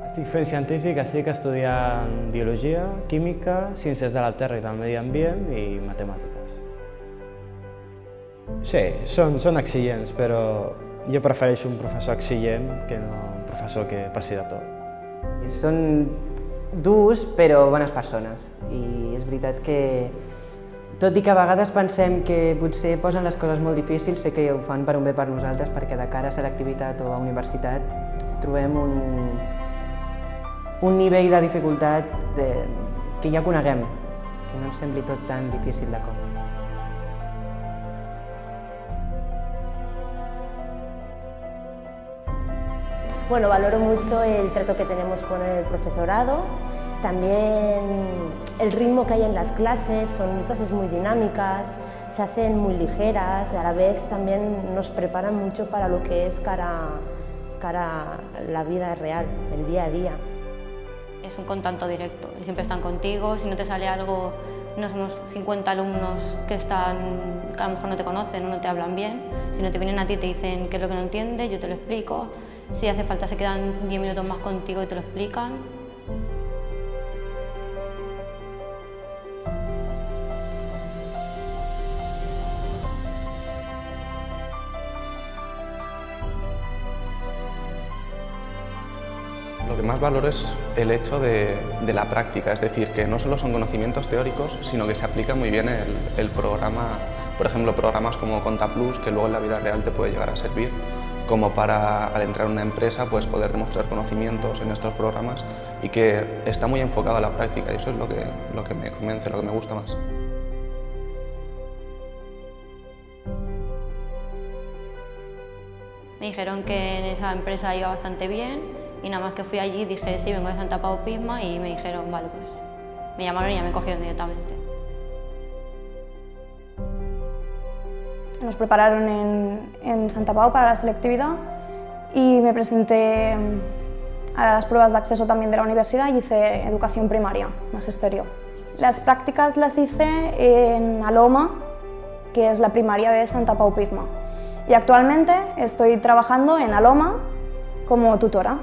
Estic fent científic, estic estudiant biologia, química, ciències de la terra i del medi ambient i matemàtiques. Sí, són exigents, però jo prefereixo un professor exigent que no un professor que passi de tot. Són durs però bones persones i és veritat que tot i que a vegades pensem que potser posen les coses molt difícils, sé que ho fan per un bé per nosaltres perquè de cara a selectivitat o a universitat trobem un nivell de dificultat que ja coneguem, que no ens sembli tot tan difícil de cop. Bueno, valoro mucho el trato que tenemos con el profesorado, también el ritmo que hay en las clases, son clases muy dinámicas, se hacen muy ligeras y a la vez también nos preparan mucho para lo que es cara a la vida real, el día a día. Es un contacto directo y siempre están contigo, si no te sale algo, no somos 50 alumnos que a lo mejor no te conocen o no te hablan bien, si no te vienen a ti y te dicen qué es lo que no entiendes, yo te lo explico. Si hace falta se quedan 10 minutos más contigo y te lo explican. Lo que más valoro es el hecho de la práctica, es decir, que no solo son conocimientos teóricos, sino que se aplica muy bien el programa, por ejemplo, programas como ContaPlus, que luego en la vida real te puede llegar a servir, como para, al entrar en una empresa, pues poder demostrar conocimientos en estos programas y que está muy enfocado a la práctica y eso es lo que me convence, lo que me gusta más. Me dijeron que en esa empresa iba bastante bien y nada más que fui allí dije sí, vengo de Santa Pau Pisma y me dijeron vale, pues me llamaron y ya me cogieron directamente. Nos prepararon en Santa Pau para la selectividad y me presenté a las pruebas de acceso también de la universidad y hice educación primaria, magisterio. Las prácticas las hice en Aloma, que es la primaria de Santa Pau Pisma, y actualmente estoy trabajando en Aloma como tutora.